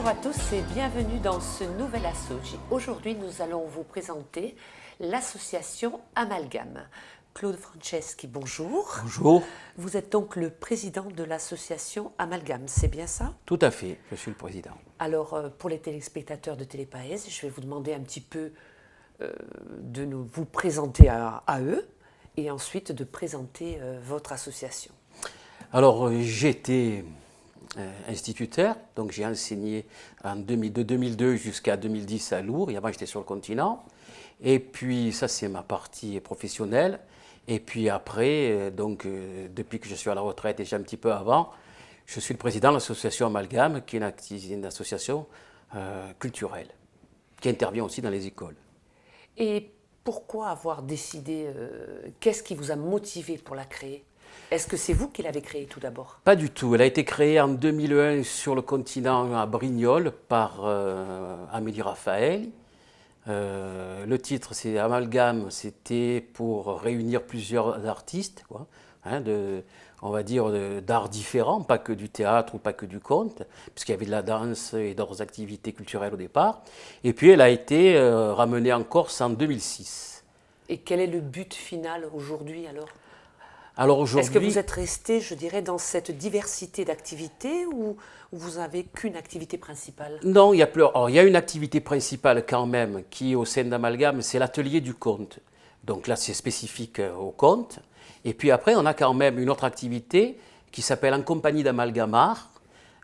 Bonjour à tous et bienvenue dans ce nouvel associ. Aujourd'hui, nous allons vous présenter l'association Amalgame. Claude Franceschi, bonjour. Bonjour. Vous êtes donc le président de l'association Amalgame, c'est bien ça? Tout à fait, je suis le président. Alors, pour les téléspectateurs de Télépaèse, je vais vous demander un petit peu de vous présenter à eux et ensuite de présenter votre association. Alors, j'étais instituteur, donc j'ai enseigné de 2002 jusqu'à 2010 à Lourdes, et avant j'étais sur le continent. Et puis, ça c'est ma partie professionnelle. Et puis après, depuis que je suis à la retraite et déjà un petit peu avant, je suis le président de l'association Amalgame, qui est une association culturelle, qui intervient aussi dans les écoles. Et pourquoi avoir décidé, qu'est-ce qui vous a motivé pour la créer? Est-ce que c'est vous qui l'avez créée tout d'abord? Pas du tout. Elle a été créée en 2001 sur le continent à Brignoles par Amélie Raphaël. Le titre, c'est Amalgame, c'était pour réunir plusieurs artistes, quoi, hein, on va dire d'arts différents, pas que du théâtre ou pas que du conte, puisqu'il y avait de la danse et d'autres activités culturelles au départ. Et puis elle a été ramenée en Corse en 2006. Et quel est le but final aujourd'hui alors? Alors aujourd'hui, est-ce que vous êtes resté, je dirais, dans cette diversité d'activités ou vous n'avez qu'une activité principale? Non, il y a plus. Alors, il y a une activité principale quand même qui est au sein d'Amalgame, c'est l'atelier du conte. Donc là, c'est spécifique au conte. Et puis après, on a quand même une autre activité qui s'appelle En compagnie d'Amalgamar,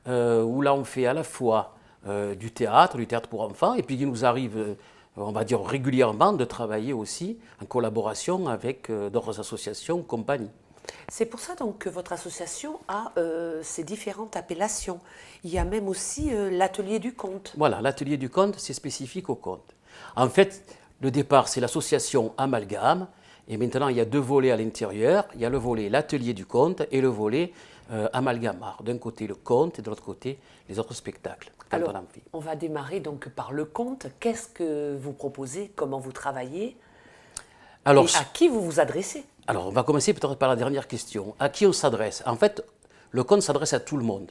où là, on fait à la fois du théâtre pour enfants, et puis il nous arrive, on va dire régulièrement, de travailler aussi en collaboration avec d'autres associations, compagnies. C'est pour ça donc que votre association a ces différentes appellations. Il y a même aussi l'atelier du conte. Voilà, l'atelier du conte, c'est spécifique au conte. En fait, le départ, c'est l'association Amalgame, et maintenant il y a deux volets à l'intérieur. Il y a le volet l'atelier du conte et le volet Amalgamar. D'un côté le conte et de l'autre côté les autres spectacles. Alors, on va démarrer donc par le conte. Qu'est-ce que vous proposez? Comment vous travaillez? Alors, et à qui vous vous adressez? Alors, on va commencer peut-être par la dernière question. À qui on s'adresse? En fait, le conte s'adresse à tout le monde.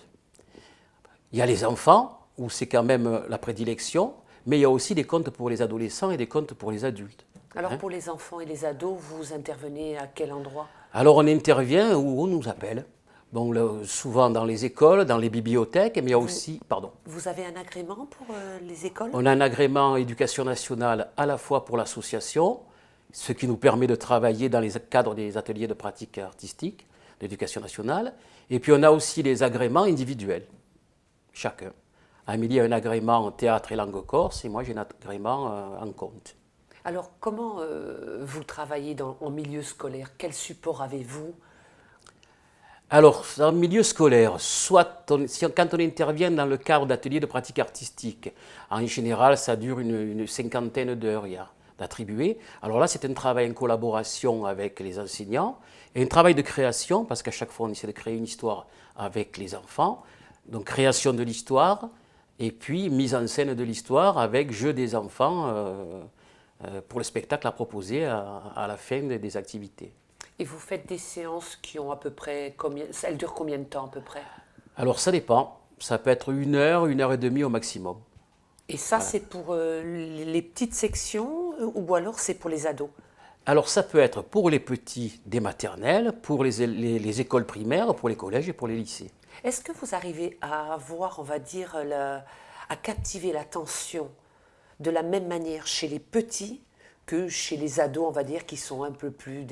Il y a les enfants, où c'est quand même la prédilection, mais il y a aussi des contes pour les adolescents et des contes pour les adultes. Alors, pour les enfants et les ados, vous intervenez à quel endroit? Alors, on intervient où on nous appelle. Bon, souvent dans les écoles, dans les bibliothèques, mais il y a aussi... Pardon. Vous avez un agrément pour les écoles? On a un agrément éducation nationale à la fois pour l'association, ce qui nous permet de travailler dans les cadres des ateliers de pratique artistique d'éducation nationale. Et puis on a aussi les agréments individuels, chacun. Amélie a un agrément en théâtre et langue corse, et moi j'ai un agrément en conte. Alors comment vous travaillez en milieu scolaire? Quel support avez-vous? Alors, en milieu scolaire, soit quand on intervient dans le cadre d'ateliers de pratique artistique, en général ça dure une cinquantaine d'heures, d'attribuer. Alors là, c'est un travail en collaboration avec les enseignants et un travail de création, parce qu'à chaque fois, on essaie de créer une histoire avec les enfants. Donc, création de l'histoire et puis mise en scène de l'histoire avec jeu des enfants pour le spectacle à proposer à la fin des activités. Et vous faites des séances qui ont à peu près combien? Elles durent combien de temps à peu près? Alors, ça dépend. Ça peut être 1 heure et demie au maximum. Et ça, voilà. C'est pour les petites sections ou alors c'est pour les ados? Alors ça peut être pour les petits des maternelles, pour les écoles primaires, pour les collèges et pour les lycées. Est-ce que vous arrivez à avoir, on va dire, à captiver l'attention de la même manière chez les petits que chez les ados, on va dire, qui sont un peu plus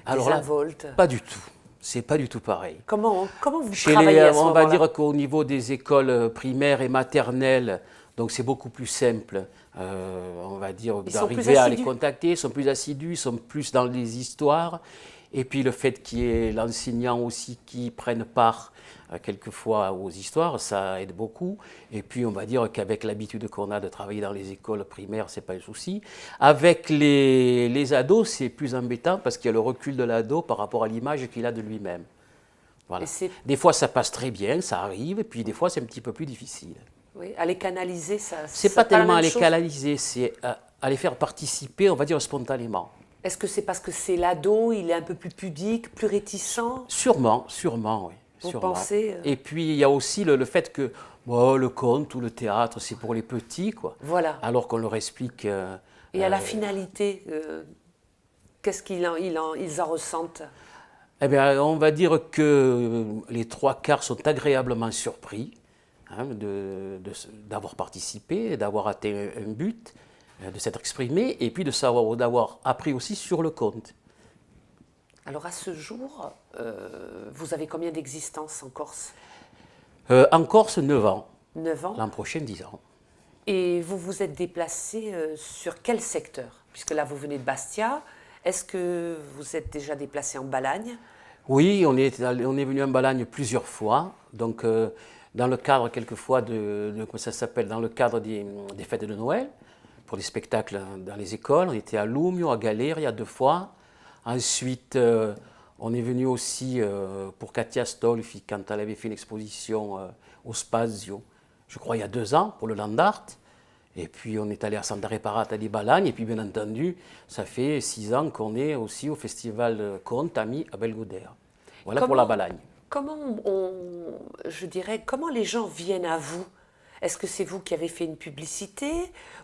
désinvoltes? Pas du tout. C'est pas du tout pareil. Comment vous travaillez à ce moment-là? On va dire qu'au niveau des écoles primaires et maternelles, donc c'est beaucoup plus simple, on va dire, d'arriver à les contacter, ils sont plus assidus, ils sont plus dans les histoires. Et puis le fait qu'il y ait l'enseignant aussi qui prenne part quelquefois aux histoires, ça aide beaucoup. Et puis on va dire qu'avec l'habitude qu'on a de travailler dans les écoles primaires, c'est pas un souci. Avec les ados, c'est plus embêtant parce qu'il y a le recul de l'ado par rapport à l'image qu'il a de lui-même. Voilà. Des fois ça passe très bien, ça arrive, et puis des fois c'est un petit peu plus difficile. Oui, à les canaliser, ça... C'est pas tellement à les canaliser, c'est à les faire participer, on va dire, spontanément. Est-ce que c'est parce que c'est l'ado, il est un peu plus pudique, plus réticent? Sûrement, oui. Vous sûrement. pensez Et puis, il y a aussi le fait que le conte ou le théâtre, c'est pour les petits, quoi. Voilà. Alors qu'on leur explique... Et à la finalité, qu'est-ce ils en ressentent? Eh bien, on va dire que les 3/4 sont agréablement surpris hein, d'avoir participé, d'avoir atteint un but, de s'être exprimé, et puis d'avoir appris aussi sur le conte. Alors à ce jour, vous avez combien d'existence en Corse? En Corse, 9 ans. 9 ans. L'an prochain, 10 ans. Et vous vous êtes déplacé sur quel secteur? Puisque là, vous venez de Bastia. Est-ce que vous êtes déjà déplacé en Balagne? Oui, on est venu en Balagne plusieurs fois. Donc, dans le cadre, quelquefois, comment ça s'appelle, dans le cadre des fêtes de Noël, pour des spectacles dans les écoles. On était à Lumio, à Galéria 2 fois. Ensuite, on est venu aussi pour Katia Stolfi, quand elle avait fait une exposition au Spazio, je crois il y a 2 ans, pour le Land Art. Et puis on est allé à Santa Reparata di Balagne. Et puis bien entendu, ça fait 6 ans qu'on est aussi au festival Conte Ami à Belgodère. Voilà pour la Balagne. Comment je dirais, comment les gens viennent à vous? Est-ce que c'est vous qui avez fait une publicité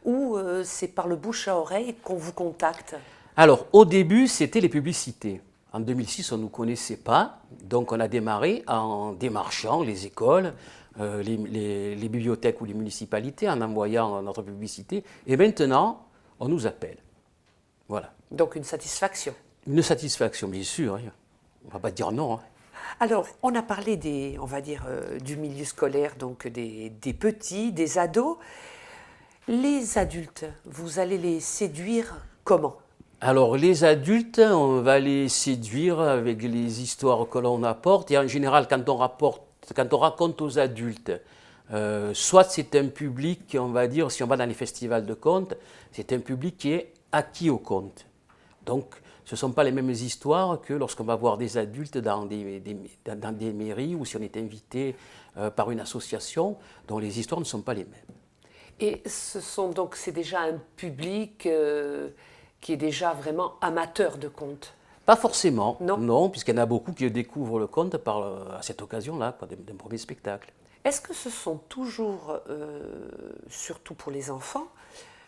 ou c'est par le bouche à oreille qu'on vous contacte? Alors, au début, c'était les publicités. En 2006, on ne nous connaissait pas, donc on a démarré en démarchant les écoles, les bibliothèques ou les municipalités, en envoyant notre publicité. Et maintenant, on nous appelle. Voilà. Donc une satisfaction. Une satisfaction, bien sûr. Hein. On ne va pas dire non. Hein. Alors, on a parlé on va dire, du milieu scolaire, donc des petits, des ados. Les adultes, vous allez les séduire comment? Alors, les adultes, on va les séduire avec les histoires que l'on apporte. Et en général, quand on raconte aux adultes, soit c'est un public, on va dire, si on va dans les festivals de contes, c'est un public qui est acquis au conte. Donc, ce ne sont pas les mêmes histoires que lorsqu'on va voir des adultes dans des mairies ou si on est invité par une association dont les histoires ne sont pas les mêmes. Et c'est déjà un public qui est déjà vraiment amateur de contes? Pas forcément, non, puisqu'il y en a beaucoup qui découvrent le conte à cette occasion-là, d'un premier spectacle. Est-ce que ce sont toujours, surtout pour les enfants,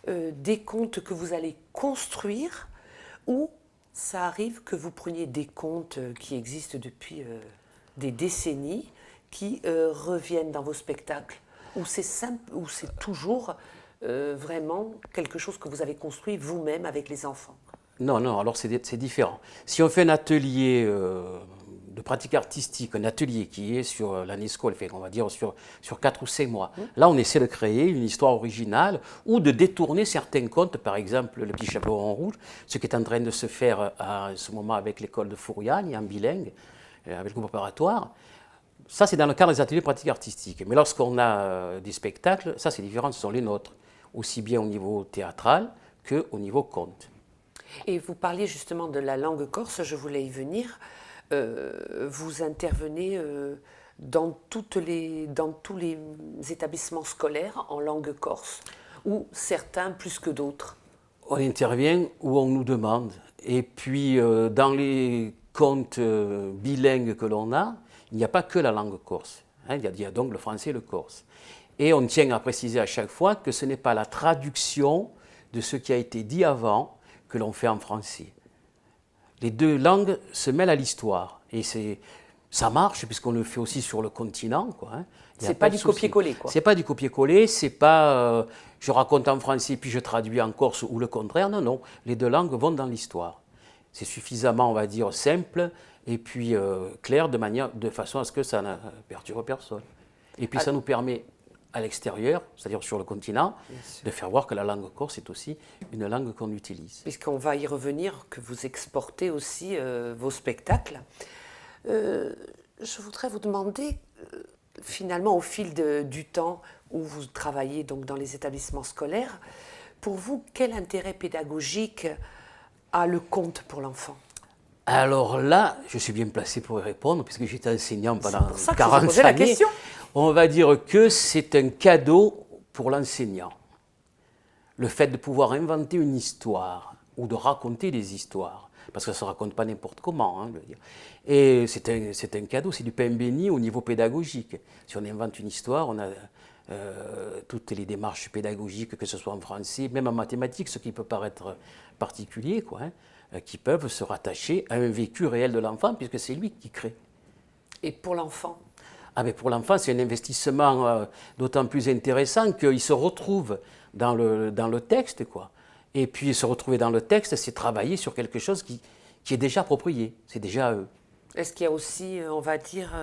des contes que vous allez construire ou ça arrive que vous preniez des contes qui existent depuis des décennies qui reviennent dans vos spectacles? Ou c'est simple, ou c'est toujours vraiment quelque chose que vous avez construit vous-même avec les enfants? Non, alors c'est différent. Si on fait un atelier de pratique artistique, un atelier qui est sur l'année scolaire, on va dire sur 4 ou 5 mois, là on essaie de créer une histoire originale ou de détourner certains contes, par exemple Le Petit Chaperon Rouge, ce qui est en train de se faire à ce moment avec l'école de Fouriane, en bilingue, avec le groupe opératoire. Ça, c'est dans le cadre des ateliers de pratique artistique. Mais lorsqu'on a des spectacles, ça, c'est différent, ce sont les nôtres, aussi bien au niveau théâtral qu'au niveau conte. Et vous parliez justement de la langue corse, je voulais y venir. Vous intervenez dans tous les établissements scolaires en langue corse, ou certains plus que d'autres? On intervient où on nous demande. Et puis, dans les contes bilingues que l'on a, il n'y a pas que la langue corse. Hein, il y a donc le français et le corse. Et on tient à préciser à chaque fois que ce n'est pas la traduction de ce qui a été dit avant que l'on fait en français. Les deux langues se mêlent à l'histoire. Et ça marche, puisqu'on le fait aussi sur le continent. Hein. C'est pas du copier-coller, quoi. C'est pas du copier-coller, c'est pas je raconte en français puis je traduis en corse ou le contraire. Non. Les deux langues vont dans l'histoire. C'est suffisamment, on va dire, simple et puis clair de façon à ce que ça ne perturbe personne. Et puis ça nous permet à l'extérieur, c'est-à-dire sur le continent, de faire voir que la langue corse est aussi une langue qu'on utilise. Puisqu'on va y revenir, que vous exportez aussi vos spectacles. Je voudrais vous demander, finalement, au fil du temps où vous travaillez donc dans les établissements scolaires, pour vous, quel intérêt pédagogique a le conte pour l'enfant? Alors là, je suis bien placé pour y répondre, puisque j'étais enseignant pendant 40 années. La question. On va dire que c'est un cadeau pour l'enseignant. Le fait de pouvoir inventer une histoire ou de raconter des histoires. Parce que ça ne se raconte pas n'importe comment. Hein, je veux dire. Et c'est un cadeau, c'est du pain béni au niveau pédagogique. Si on invente une histoire, on a toutes les démarches pédagogiques, que ce soit en français, même en mathématiques, ce qui peut paraître particulier, quoi, hein, qui peuvent se rattacher à un vécu réel de l'enfant, puisque c'est lui qui crée. Et pour l'enfant? Ah ben pour l'enfant, c'est un investissement d'autant plus intéressant qu'il se retrouve dans le texte, quoi. Et puis se retrouver dans le texte, c'est travailler sur quelque chose qui est déjà approprié, c'est déjà eux. Est-ce qu'il y a aussi, on va dire,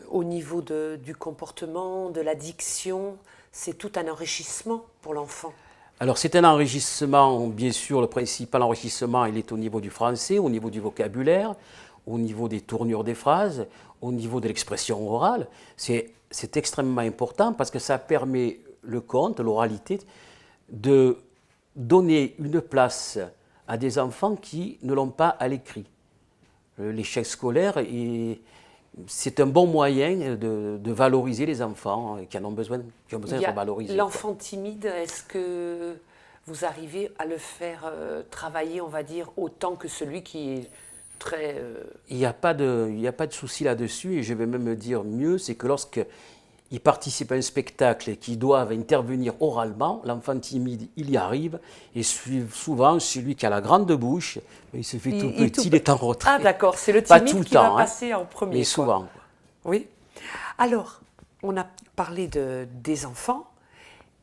au niveau du comportement, de la diction, c'est tout un enrichissement pour l'enfant? Alors c'est un enrichissement, bien sûr, le principal enrichissement, il est au niveau du français, au niveau du vocabulaire, au niveau des tournures des phrases, au niveau de l'expression orale. C'est extrêmement important parce que ça permet le conte, l'oralité, de donner une place à des enfants qui ne l'ont pas à l'écrit. L'échec scolaire, c'est un bon moyen de valoriser les enfants qui ont besoin d'être valorisés. L'enfant timide, est-ce que vous arrivez à le faire travailler, on va dire, autant que celui qui est très... Il n'y a pas de souci là-dessus, et je vais même dire mieux, c'est que lorsqu'ils participent à un spectacle et qu'ils doivent intervenir oralement, l'enfant timide, il y arrive, et souvent, celui qui a la grande bouche, il se fait tout petit, il est en retrait. Ah d'accord, c'est le timide qui va passer en premier. Mais souvent. Quoi. Oui. Alors, on a parlé des enfants,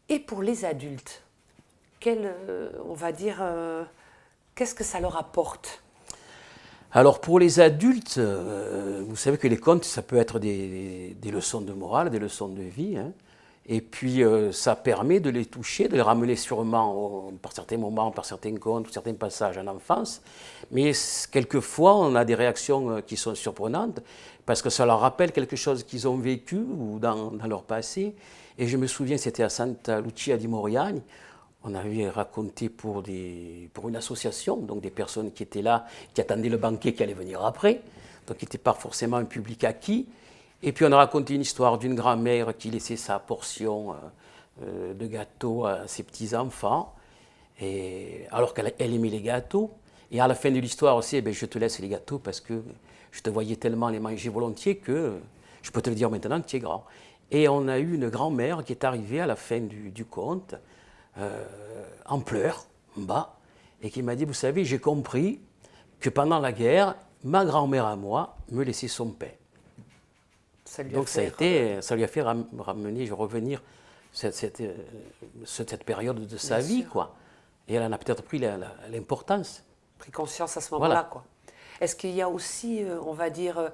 et pour les adultes, on va dire, qu'est-ce que ça leur apporte? Alors pour les adultes, vous savez que les contes, ça peut être des leçons de morale, des leçons de vie. Hein. Et puis ça permet de les toucher, de les ramener sûrement par certains moments, par certains contes, certains passages en enfance. Mais quelquefois, on a des réactions qui sont surprenantes parce que ça leur rappelle quelque chose qu'ils ont vécu ou dans leur passé. Et je me souviens, c'était à Santa Lucia di Moriani. On avait raconté pour une association, donc des personnes qui étaient là, qui attendaient le banquet qui allait venir après, donc qui n'était pas forcément un public acquis. Et puis on a raconté une histoire d'une grand-mère qui laissait sa portion de gâteau à ses petits-enfants, alors qu'elle aimait les gâteaux. Et à la fin de l'histoire aussi, je te laisse les gâteaux parce que je te voyais tellement les manger volontiers que je peux te le dire maintenant que tu es grand. Et on a eu une grand-mère qui est arrivée à la fin du conte, en pleurs, en bas, et qui m'a dit, vous savez, j'ai compris que pendant la guerre, ma grand-mère à moi me laissait son pain. Donc ça lui a fait revenir cette période de sa vie, quoi. Et elle en a peut-être pris l'importance. Pris conscience à ce moment-là, voilà. Quoi. Est-ce qu'il y a aussi, on va dire,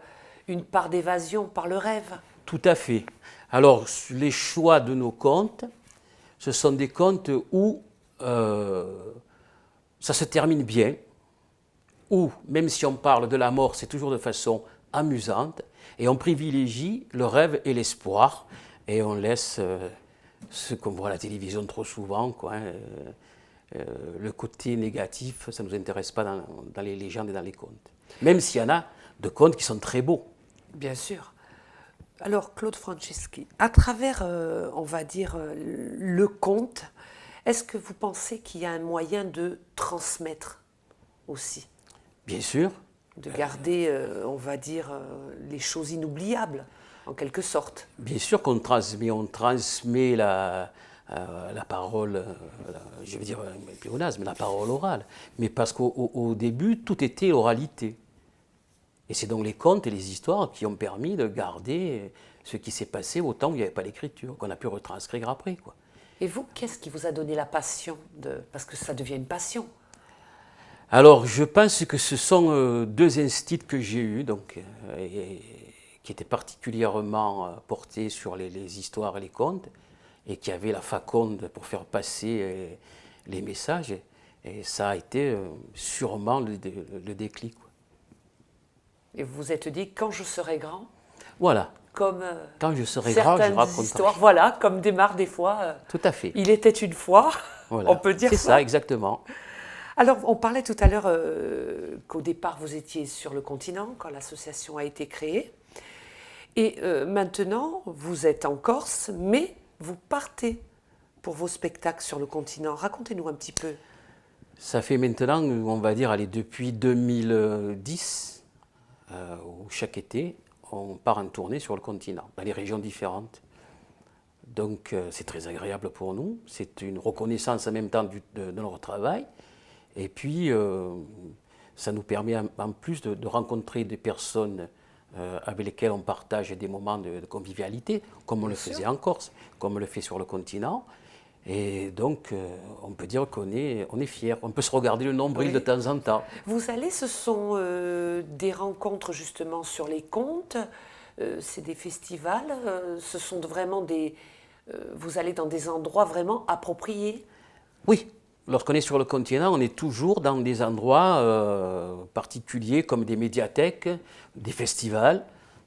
une part d'évasion par le rêve? Tout à fait. Alors, les choix de nos contes, ce sont des contes où ça se termine bien, où, même si on parle de la mort, c'est toujours de façon amusante, et on privilégie le rêve et l'espoir, et on laisse ce qu'on voit à la télévision trop souvent, quoi, hein, le côté négatif, ça ne nous intéresse pas dans les légendes et dans les contes. Même s'il y en a de contes qui sont très beaux. Bien sûr. Alors, Claude Franceschi, à travers, on va dire, le conte, est-ce que vous pensez qu'il y a un moyen de transmettre aussi? Bien sûr. De garder, on va dire, les choses inoubliables, en quelque sorte. Bien sûr qu'on transmet, la parole, je veux dire, un pléonasme, mais la parole orale. Mais parce qu'au début, tout était oralité. Et c'est donc les contes et les histoires qui ont permis de garder ce qui s'est passé au temps où il n'y avait pas l'écriture, qu'on a pu retranscrire après, quoi. Et vous, qu'est-ce qui vous a donné la passion parce que ça devient une passion? Alors, je pense que ce sont deux instits que j'ai eus, donc, qui étaient particulièrement portés sur les histoires et les contes, et qui avaient la faconde pour faire passer les messages. Et ça a été sûrement le déclic, quoi. Et vous vous êtes dit, quand je serai grand, voilà. Comme quand je serai grand, je raconterai. Histoires, voilà, comme démarre des fois. Tout à fait. Il était une fois, voilà. On peut dire ça. C'est ça, exactement. Alors, on parlait tout à l'heure qu'au départ, vous étiez sur le continent quand l'association a été créée. Et maintenant, vous êtes en Corse, mais vous partez pour vos spectacles sur le continent. Racontez-nous un petit peu. Ça fait maintenant, on va dire, allez, depuis 2010, où chaque été, on part en tournée sur le continent, dans les régions différentes. Donc c'est très agréable pour nous, c'est une reconnaissance en même temps de notre travail. Et puis ça nous permet en plus de rencontrer des personnes avec lesquelles on partage des moments de convivialité, comme on le faisait en Corse, comme on le fait sur le continent. Et donc, on peut dire qu'on est fiers. On peut se regarder le nombril de temps en temps. Vous allez, ce sont des rencontres justement sur les contes, c'est des festivals, ce sont vraiment des... vous allez dans des endroits vraiment appropriés? Oui, lorsqu'on est sur le continent, on est toujours dans des endroits particuliers comme des médiathèques, des festivals,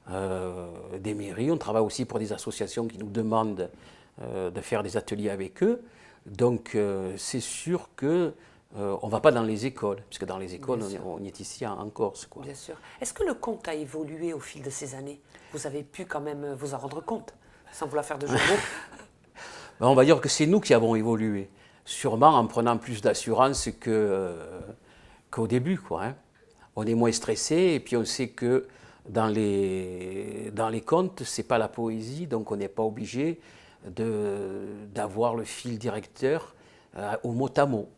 des mairies. On travaille aussi pour des associations qui nous demandent de faire des ateliers avec eux. Donc c'est sûr que on ne va pas dans les écoles, puisque dans les écoles, on y est ici en Corse, quoi. Bien sûr. Est-ce que le conte a évolué au fil de ces années? Vous avez pu quand même vous en rendre compte, sans vouloir faire de jeu de mots? On va dire que c'est nous qui avons évolué, sûrement en prenant plus d'assurance qu'au début, quoi, hein. On est moins stressé, et puis on sait que dans les contes, ce n'est pas la poésie, donc on n'est pas obligé d'avoir le fil directeur au mot à mot.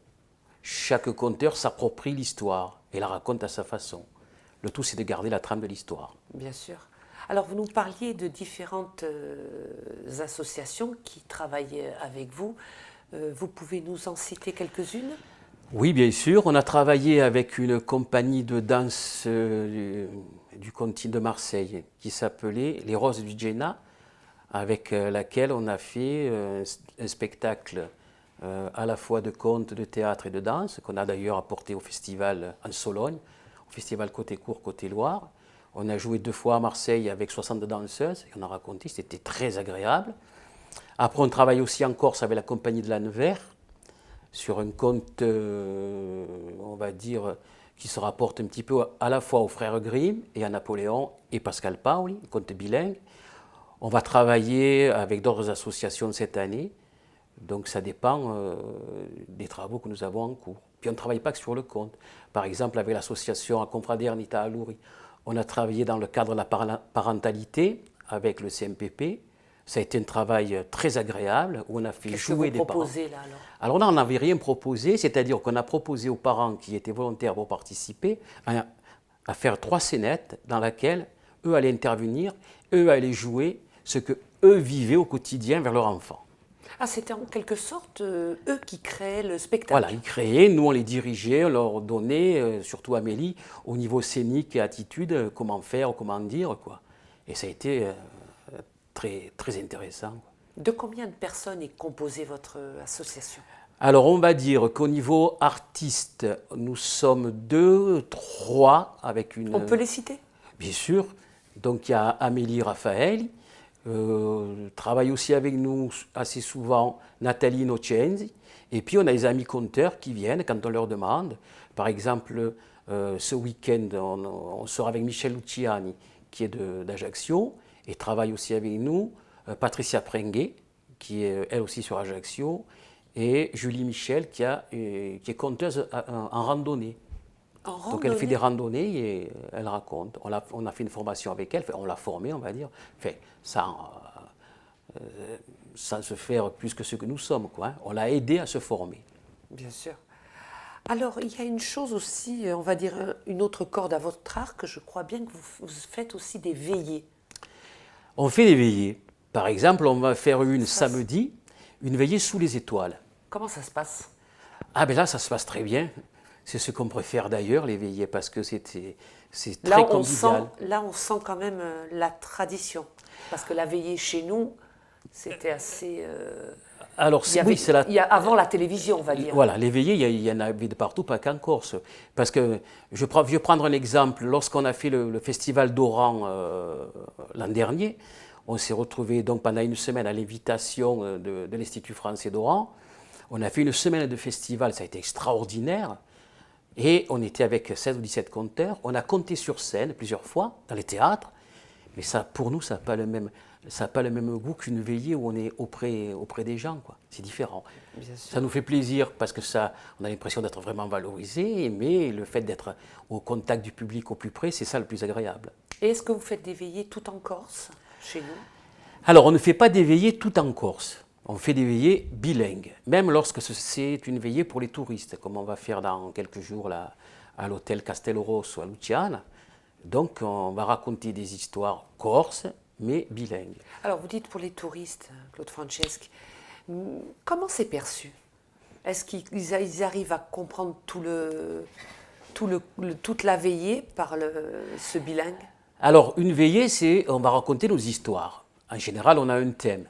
Chaque conteur s'approprie l'histoire et la raconte à sa façon. Le tout, c'est de garder la trame de l'histoire. Bien sûr. Alors, vous nous parliez de différentes associations qui travaillent avec vous. Vous pouvez nous en citer quelques-unes? Oui, bien sûr. On a travaillé avec une compagnie de danse du continent de Marseille qui s'appelait Les Roses du Djéna, avec laquelle on a fait un spectacle à la fois de contes, de théâtre et de danse, qu'on a d'ailleurs apporté au festival en Sologne, au festival Côté Cour, Côté Loire. On a joué 2 fois à Marseille avec 60 danseuses, et on a raconté, c'était très agréable. Après, on travaille aussi en Corse avec la compagnie de l'Anvers, sur un conte, on va dire, qui se rapporte un petit peu à la fois aux frères Grimm et à Napoléon et Pascal Paoli, un conte bilingue. On va travailler avec d'autres associations cette année, donc ça dépend des travaux que nous avons en cours. Puis on ne travaille pas que sur le conte. Par exemple, avec l'association Confraternita Aluri, on a travaillé dans le cadre de la parentalité avec le CMPP. Ça a été un travail très agréable où on a fait jouer des parents. Qu'est-ce que vous proposez là alors? Là, on n'avait rien proposé, c'est-à-dire qu'on a proposé aux parents qui étaient volontaires pour participer à faire 3 scénettes dans lesquelles eux allaient intervenir, eux allaient jouer ce que eux vivaient au quotidien vers leur enfant. Ah, c'était en quelque sorte eux qui créaient le spectacle. Voilà, ils créaient, nous on les dirigeait, on leur donnait, surtout Amélie, au niveau scénique et attitude, comment faire, comment dire, quoi. Et ça a été très, très intéressant. De combien de personnes est composée votre association? Alors on va dire qu'au niveau artiste, nous sommes 2, 3 avec une... On peut les citer? Bien sûr. Donc il y a Amélie Raffaelli, travaille aussi avec nous assez souvent Nathalie Nocenzi. Et puis on a des amis conteurs qui viennent quand on leur demande. Par exemple, ce week-end, on sort avec Michel Luciani, qui est d'Ajaccio, et travaille aussi avec nous. Patricia Prenguet, qui est elle aussi sur Ajaccio, et Julie Michel, qui est conteuse en randonnée. Donc elle fait des randonnées et elle raconte. On a fait une formation avec elle, on l'a formée, on va dire, sans se faire plus que ce que nous sommes, quoi, hein. On l'a aidée à se former. Bien sûr. Alors, il y a une chose aussi, on va dire une autre corde à votre arc, je crois bien que vous faites aussi des veillées. On fait des veillées. Par exemple, on va faire samedi, une veillée sous les étoiles. Comment ça se passe? Ah ben là, ça se passe très bien. C'est ce qu'on préfère d'ailleurs, les veillées, parce que c'est très convivial. Là, on sent quand même la tradition. Parce que la veillée chez nous, c'était assez... Alors, oui, c'est avant la télévision, on va dire. Voilà, les veillées, il y en avait de partout, pas qu'en Corse. Parce que, je vais prendre un exemple. Lorsqu'on a fait le festival d'Oran l'an dernier, on s'est retrouvés donc pendant une semaine à l'invitation de l'Institut français d'Oran. On a fait une semaine de festival, ça a été extraordinaire. Et on était avec 16 ou 17 conteurs. On a compté sur scène plusieurs fois, dans les théâtres. Mais ça, pour nous, ça n'a pas le même... ça n'a pas le même goût qu'une veillée où on est auprès des gens, quoi. C'est différent. Bien sûr. Ça nous fait plaisir parce que on a l'impression d'être vraiment valorisé, mais le fait d'être au contact du public au plus près, c'est ça le plus agréable. Et est-ce que vous faites des veillées tout en Corse, chez nous? Alors, on ne fait pas des veillées tout en Corse. On fait des veillées bilingues, même lorsque c'est une veillée pour les touristes, comme on va faire dans quelques jours là, à l'hôtel Castello Rosso à Luciana. Donc, on va raconter des histoires corses, mais bilingues. Alors, vous dites pour les touristes, Claude Franceschi, comment c'est perçu? Est-ce qu'ils arrivent à comprendre toute la veillée par ce bilingue? Alors, une veillée, on va raconter nos histoires. En général, on a un thème.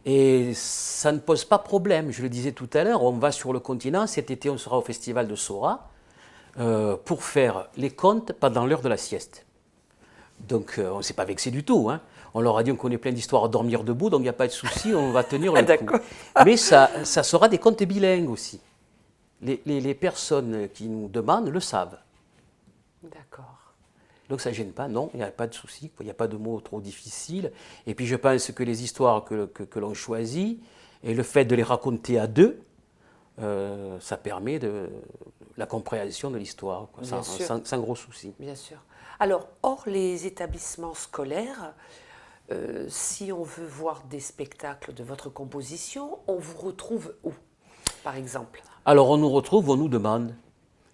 Et ça ne pose pas problème. Je le disais tout à l'heure, on va sur le continent. Cet été, on sera au festival de Sora pour faire les contes pendant l'heure de la sieste. Donc, on ne s'est pas vexé du tout, hein. On leur a dit qu'on connaît plein d'histoires à dormir debout, donc il n'y a pas de souci, on va tenir le coup. Mais ça sera des contes bilingues aussi. Les personnes qui nous demandent le savent. D'accord. Donc ça ne gêne pas, non, il n'y a pas de souci, il n'y a pas de mots trop difficiles. Et puis je pense que les histoires que l'on choisit, et le fait de les raconter à deux, ça permet la compréhension de l'histoire, sans gros souci. Bien sûr. Alors, hors les établissements scolaires, si on veut voir des spectacles de votre composition, on vous retrouve où, par exemple? Alors on nous retrouve, on nous demande.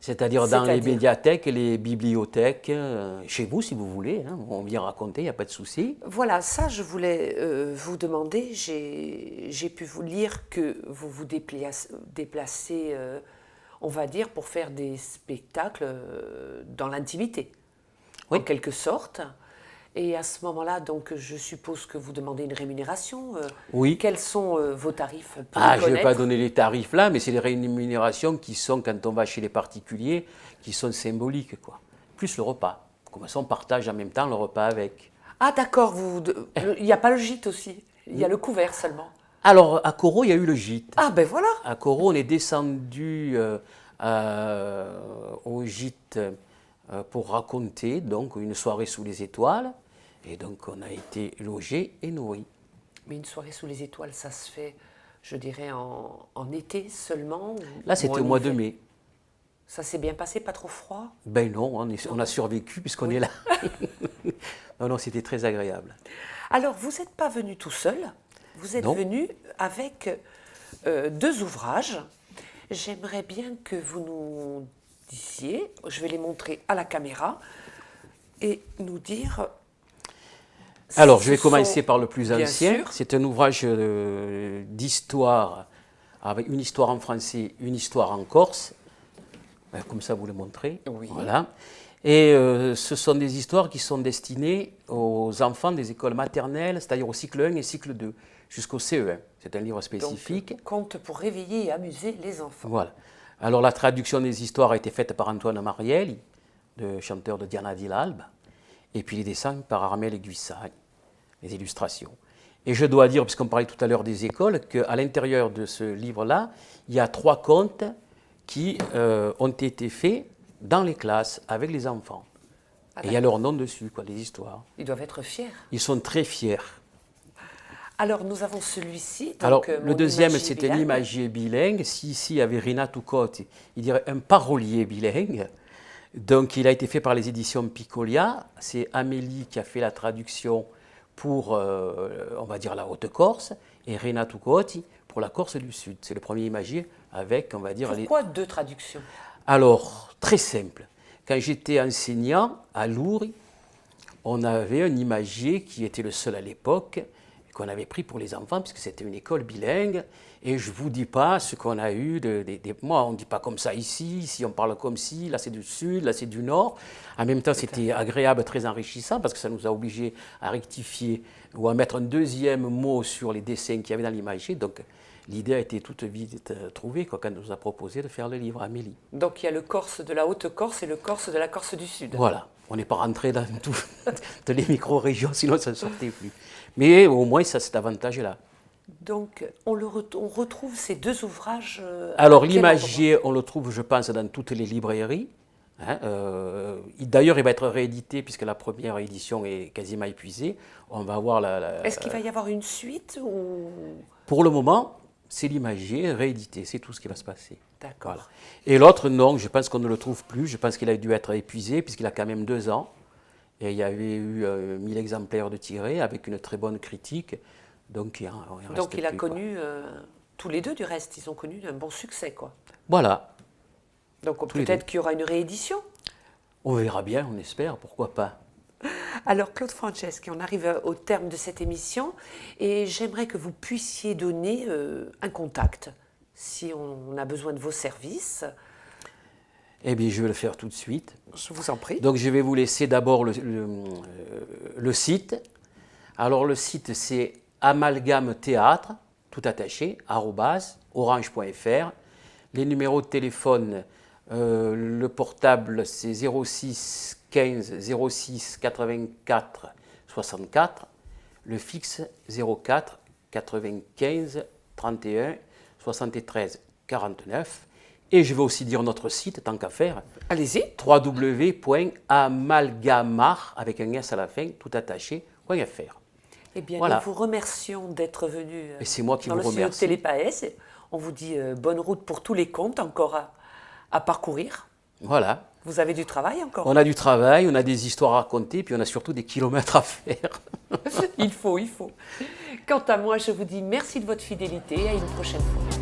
C'est-à-dire dans les médiathèques, les bibliothèques, chez vous si vous voulez, hein, on vient raconter, il n'y a pas de souci. Voilà, ça je voulais vous demander, j'ai pu vous lire que vous vous déplacez, on va dire, pour faire des spectacles dans l'intimité, oui, en quelque sorte. Et à ce moment-là, donc, je suppose que vous demandez une rémunération. Oui. Quels sont vos tarifs pour je ne vais pas donner les tarifs là, mais c'est les rémunérations qui sont, quand on va chez les particuliers, qui sont symboliques, quoi. Plus le repas. Comme ça, on partage en même temps le repas avec. Ah d'accord, il n'y a pas le gîte aussi, il y a le couvert seulement. Alors, à Coro, il y a eu le gîte. Ah ben voilà. À Coro, on est descendu au gîte pour raconter donc une soirée sous les étoiles. Et donc, on a été logés et nourris. Mais une soirée sous les étoiles, ça se fait, je dirais, en été seulement? Là, c'était au mois de mai. Ça s'est bien passé, pas trop froid? Ben non, on a survécu puisqu'on est là. Non, c'était très agréable. Alors, vous n'êtes pas venu tout seul, vous êtes venu avec 2 ouvrages. J'aimerais bien que vous nous disiez, je vais les montrer à la caméra, et nous dire... Alors, je vais commencer par le plus ancien. Sûr. C'est un ouvrage d'histoire, avec une histoire en français, une histoire en corse. Comme ça, vous le montrez. Oui. Voilà. Et ce sont des histoires qui sont destinées aux enfants des écoles maternelles, c'est-à-dire au cycle 1 et cycle 2, jusqu'au CE1. C'est un livre spécifique. Donc, conte pour réveiller et amuser les enfants. Voilà. Alors, la traduction des histoires a été faite par Antoine Marielli, le chanteur de Diana di l'Alba. Et puis les dessins par Armel Guissani, les illustrations. Et je dois dire, puisqu'on parlait tout à l'heure des écoles, qu'à l'intérieur de ce livre-là, il y a 3 contes qui ont été faits dans les classes avec les enfants. Et il y a leur nom dessus, les histoires. Ils doivent être fiers. Ils sont très fiers. Alors, nous avons celui-ci. Alors, le deuxième, c'est un imagier bilingue. Si ici, il y avait Rina Tucotti, il dirait un parolier bilingue. Donc, il a été fait par les éditions Piccolia. C'est Amélie qui a fait la traduction pour, on va dire, la Haute-Corse, et Rina Tucotti pour la Corse du Sud. C'est le premier imagier avec, on va dire... Pourquoi 2 traductions? Alors, très simple. Quand j'étais enseignant à Lourdes, on avait un imagier qui était le seul à l'époque, qu'on avait pris pour les enfants, puisque c'était une école bilingue. Et je ne vous dis pas ce qu'on a eu. Moi, on ne dit pas comme ça ici on parle comme ci, là c'est du sud, là c'est du nord. En même temps, c'était agréable, très enrichissant, parce que ça nous a obligés à rectifier ou à mettre un deuxième mot sur les dessins qu'il y avait dans l'imagier. Donc, l'idée a été toute vite trouvée quand on nous a proposé de faire le livre, Amélie. Donc, il y a le Corse de la Haute-Corse et le Corse de la Corse du Sud. Voilà. On n'est pas rentré dans toutes les micro-régions, sinon ça ne sortait plus. Mais au moins, ça, cet avantage-là. Donc, on retrouve ces 2 ouvrages. Alors, l'imagier, on le trouve, je pense, dans toutes les librairies. Hein, d'ailleurs, il va être réédité puisque la première édition est quasiment épuisée. On va voir Est-ce qu'il va y avoir une suite ou... Pour le moment, c'est l'imagier réédité, c'est tout ce qui va se passer. D'accord. Voilà. Et l'autre, non, je pense qu'on ne le trouve plus. Je pense qu'il a dû être épuisé puisqu'il a quand même 2 ans. Et il y avait eu 1000 exemplaires de tirés avec une très bonne critique. Donc il a connu, tous les deux du reste, ils ont connu un bon succès, quoi. Voilà. Donc peut-être qu'il y aura une réédition. On verra bien, on espère, pourquoi pas. Alors Claude Franceschi, on arrive au terme de cette émission et j'aimerais que vous puissiez donner un contact si on a besoin de vos services. Eh bien, je vais le faire tout de suite. Je vous en prie. Donc, je vais vous laisser d'abord le site. Alors, le site, c'est Amalgame Théâtre, tout attaché, @orange.fr. Les numéros de téléphone, le portable, c'est 06 15 06 84 64. Le fixe, 04 95 31 73 49. Et je vais aussi dire notre site, tant qu'à faire. Allez-y. www.amalgamar, avec un S à la fin, tout attaché.fr. Eh bien, voilà. Nous vous remercions d'être venu dans le studio de Télépaès. On vous dit bonne route pour tous les comptes encore à parcourir. Voilà. Vous avez du travail encore? On a du travail, on a des histoires à raconter, puis on a surtout des kilomètres à faire. Il faut. Quant à moi, je vous dis merci de votre fidélité et à une prochaine fois.